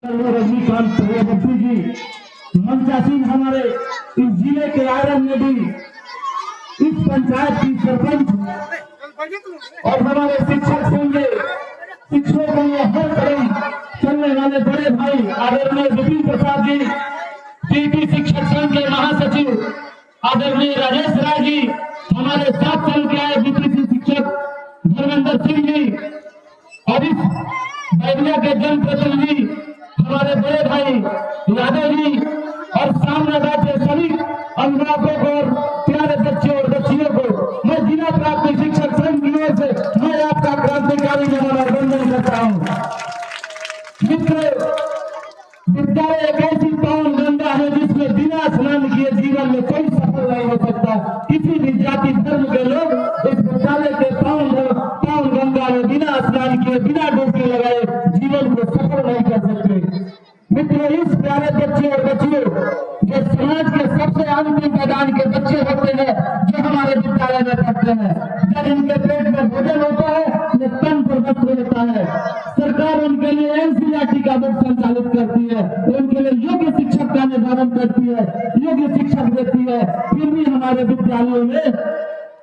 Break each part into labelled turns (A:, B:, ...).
A: रजनीकांत चक्रवर्ती जी मंचासीन हमारे इस जिले के आयरन में भी इस पंचायत की सरपंच और हमारे शिक्षक होंगे, शिक्षकों को हर कदम चलने वाले बड़े भाई आदरणीय विपिन प्रसाद जी, पीटी शिक्षक संघ के महासचिव आदरणीय राजेश राय जी, हमारे साथ चल के आए बीपीसी शिक्षक धर्मेंद्र सिंह जी और इस बैरिया के जनप्रतिनिधि हमारे बड़े भाई यादव जी और सामने बैठे सभी अभिभावकों को और प्यारे बच्चे और बच्चियों को मैं जिला प्राथमिक शिक्षक संघ की ओर से मैं आपका क्रांतिकारी नमन और वंदन करता हूँ। मित्र, विद्यालय एक ऐसी पावन गंगा है जिसमें बिना स्नान किए जीवन में कोई सफल नहीं हो सकता। किसी भी जाति धर्म के लोग इस विद्यालय के पावन गंगा में बिना स्नान किए बिना डुबकी लगाए जीवन को सफल नहीं कर सकते। मित्रों, इस प्यारे बच्चे और बच्चियों जो समाज के सबसे अंतिम मैदान के बच्चे होते हैं जो हमारे विद्यालय में पढ़ते हैं, जब इनके पेट में भोजन होता है तो तन पर वस्त्र होता है। सरकार उनके लिए एनसीईआरटी का बुक संचालित करती है, उनके लिए योग्य शिक्षक का निर्धारण करती है, योग्य शिक्षक देती है, फिर भी हमारे विद्यालयों में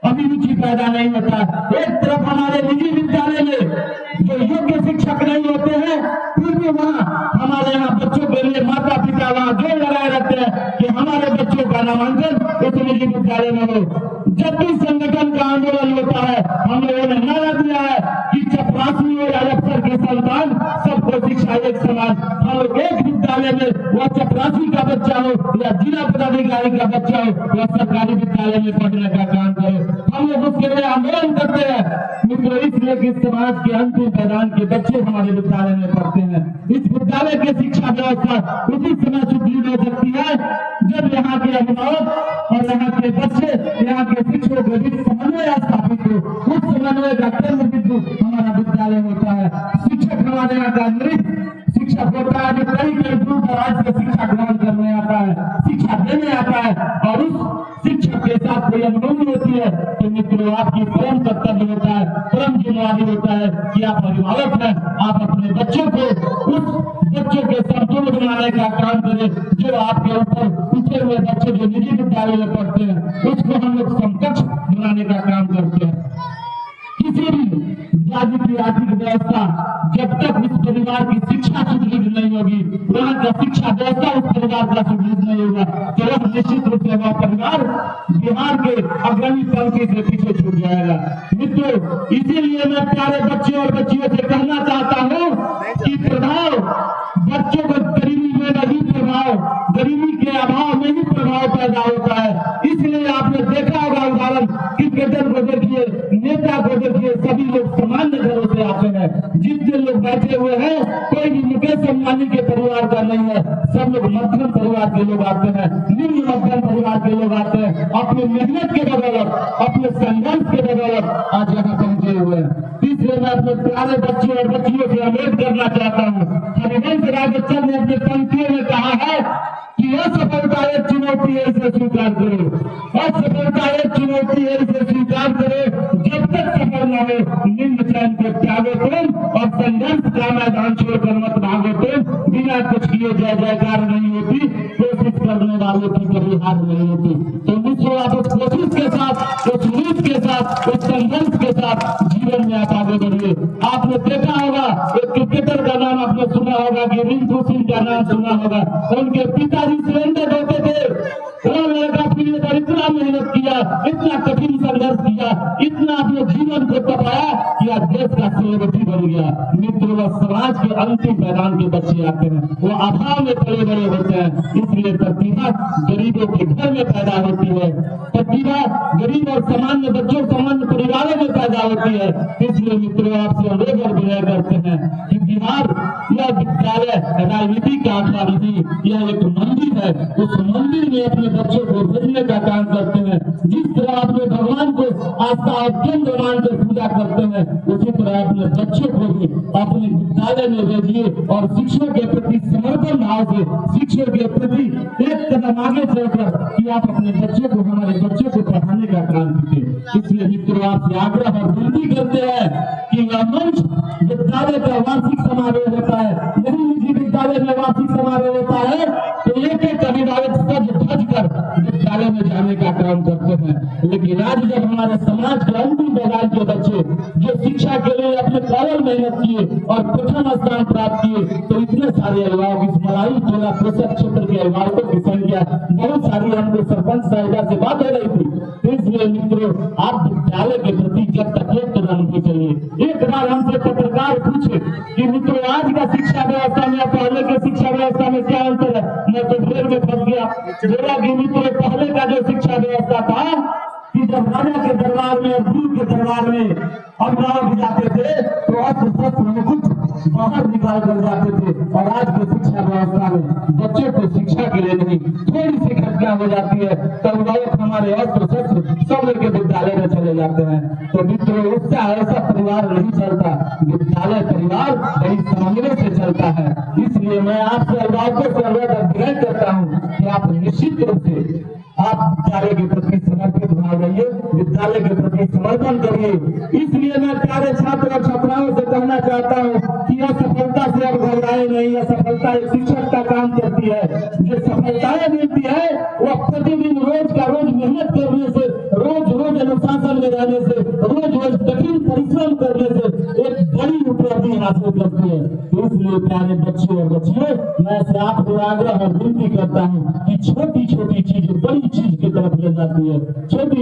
A: अभिरुचि पैदा नहीं होता। एक तरफ हमारे निजी विद्यालय में जो योग्य शिक्षक नहीं होते हैं, फिर भी वहाँ हमारे यहाँ बच्चों के लिए माता पिता वहाँ जोर लगाए रखते हैं कि हमारे बच्चों का नामांकन इस निजी विद्यालय में हो। जब भी संगठन का आंदोलन होता है, हम लोगों ने नारा दिया है कि चपरासी हो या अफसर के संतान, सबको शिक्षा एक समान। हम लोग एक विद्यालय में वह चपरासी का बच्चा हो या जिला पदाधिकारी का बच्चा हो, वह सरकारी विद्यालय में पढ़ने का काम करे, हम लोग उसके लिए आंदोलन करते हैं। मित्रों, इसलिए कि समाज के अंतिम मैदान के बच्चे हमारे विद्यालय में पढ़ते हैं। इस विद्यालय की शिक्षा व्यवस्था उसी समय सुदृढ़ हो सकती है जब यहाँ के अभिभावक और यहाँ के बच्चे, यहाँ के शिक्षकों के बीच समन्वय स्थापित हो। उस समन्वय का केंद्र बिंदु हमारा विद्यालय होता है। शिक्षक हमारे यहाँ का नृत्य शिक्षक होता है जो कई दूर दराज से शिक्षा ग्रहण करने आता है, शिक्षा देने आता है, और उस शिक्षक के साथ कोई अनुभूति होती है तो मित्रों आपकी परम कर्तव्य होता है, परम जिम्मेदारी होता है कि आप अभिभावक हैं, आप अपने बच्चों को उस बच्चों के संतुलन बनाने का काम करें। जो आपके ऊपर उठे हुए बच्चे जो निजी विद्यालय में पढ़ते हैं उसको हम लोग समकक्ष बनाने का काम करते हैं। किसी भी राज्य की आर्थिक व्यवस्था जब तक उस परिवार की शिक्षा सुदृढ़ नहीं होगी, वहाँ का शिक्षा व्यवस्था उस परिवार का सुदृढ़ नहीं होगा, तो वह निश्चित रूप से वह परिवार बिहार के अग्रणी पंक्ति से पीछे छूट जाएगा। मित्रों, इसीलिए मैं प्यारे बच्चे और बच्चियों से कहना चाहता हूँ कि प्रभाव बच्चों को गरीबी में नहीं, प्रभाव गरीबी के अभाव में ही प्रभाव पैदा होता है। इसलिए आपने देखा होगा उदाहरण, क्रिकेटर को देखिए, नेता को देखिए, सभी लोग सामान्य घरों से आते हैं। जितने लोग बैठे हुए हैं कोई भी मुकेश अंबानी के परिवार का नहीं है, सब लोग मध्यम परिवार के लोग आते हैं, निम्न मध्यम परिवार के लोग आते हैं, अपनी मेहनत के बदौलत, अपने संघर्ष के बदौलत आज यहाँ पहुंचे हुए हैं। इसलिए मैं अपने प्यारे बच्चे और बच्चियों से अनुरोध करना चाहता हूँ, हरिवंश राय बच्चन ने अपने पंक्तियों में कहा है कि असफलता एक चुनौती है, इसे स्वीकार करो, असफलता एक चुनौती है, इसे स्वीकार करो, जब तक सफल न हो निम्न चयन को त्यागो तुम और संघर्ष का मैदान छोड़कर मत भागो तुम। बिना कुछ किए जय जयकार नहीं होती, कोशिश करने वालों की कभी हार नहीं होती। तो मित्रों, आप उस कोशिश के साथ, उस नीत के साथ, उस संघर्ष के साथ जीवन में आप आगे बढ़िए। आपने देखा होगा एक क्रिकेटर का नाम आपने सुना होगा कि रिंकू सिंह का नाम सुना होगा, उनके पिताजी सिलेंडर होते थे, वो लड़का पीने पर इतना मेहनत किया, इतना कठिन संघर्ष किया, इतना अपने जीवन को तपाया कि आज देश का सेलिब्रिटी बन गया। मित्रों, वह समाज के अंतिम मैदान के बच्चे आते हैं, वो अभाव में बड़े बड़े होते हैं। इसलिए प्रतिभा गरीबों के घर में पैदा होती है, प्रतिभा गरीब और सामान्य बच्चों, सामान्य परिवारों में पैदा होती है। इसलिए मित्रों, आपसे अनुरोध और विनय करते हैं कि बिहार यह विद्यालय राजनीति का आधार नहीं, यह एक मंदिर है। उस मंदिर में अपने बच्चों को भेजने का काम करते हैं। जिस तरह अपने भगवान को आस्था और केंद्र मानकर पूजा करते हैं, उसी तरह अपने बच्चों को भी अपने विद्यालय में भेजिए और शिक्षकों के प्रति समर्पण भाव से, शिक्षकों के प्रति एक कदम आगे चलकर कि आप अपने बच्चों को, हमारे बच्चों को पढ़ाने का काम कीजिए। इसलिए मित्रों, आपसे आग्रह और विनती करते हैं कि यह मंच विद्यालय का वार्षिक समारोह होता है, यही निजी विद्यालय विद्यालय में वार्षिक समारोह होता है तो एक एक अभिभावक सज धज कर विद्यालय में जाने का काम करते हैं। लेकिन आज जब हमारे समाज के अंतिम वर्ग के बच्चे जो शिक्षा के लिए अपने प्रबल मेहनत किए और प्रथम स्थान प्राप्त किए, तो इतने सारे अभिभावक, इस मलाई टोला पोषक क्षेत्र के अभिभावकों की संख्या बहुत सारी, हमको सरपंच साहिबा से बात हो रही थी। तो इसलिए मित्रों, आप विद्यालय के प्रति जब तक एक कदम नहीं चलिए। एक बार हमसे पत्रकार पूछे कि मित्रों आज का शिक्षा व्यवस्था में पहले के शिक्षा व्यवस्था में क्या अंतर है, मैं तो ढेर में फंस गया। बोला कि मित्रों पहले का जो शिक्षा व्यवस्था था कि जब राजा के दरबार में और गुरु के दरबार में अभिभावक जाते थे तो अस्त्र शस्त्र मुकुट बाहर निकाल कर जाते थे, और आज की शिक्षा व्यवस्था में बच्चों को शिक्षा के लिए नहीं, थोड़ी सी घटना हो जाती है तो अभिभावक हमारे अस्त्र शस्त्र सब लेके विद्यालय में चले जाते हैं। तो मित्रों उससे ऐसा परिवार नहीं चलता, विद्यालय परिवार बड़ी सामने से चलता है। इसलिए मैं आपसे अभिभावकों से अनुरोध करता हूँ कि आप निश्चित रूप से आप विद्यालय के प्रति समर्पित भाव रहिए, विद्यालय के प्रति समर्पण करिए। इसलिए मैं प्यारे छात्र और छात्राओं से कहना चाहता हूँ कि असफलता से अब घबराए नहीं। असफलता एक शिक्षक का काम करती है। जो सफलताएं मिलती है वह प्रतिदिन रोज का रोज मेहनत करने से, रोज रोज अनुशासन में रहने से, रोज रोज कठिन परिश्रम करने से एक बड़ी उपलब्धि हासिल करती है। इसलिए प्यारे बच्चे और बच्चियों, मैं से आपको आग्रह और विनती करता हूँ कि छोटी छोटी चीजें बड़ी चीज की तरफ ले जाती है। छोटी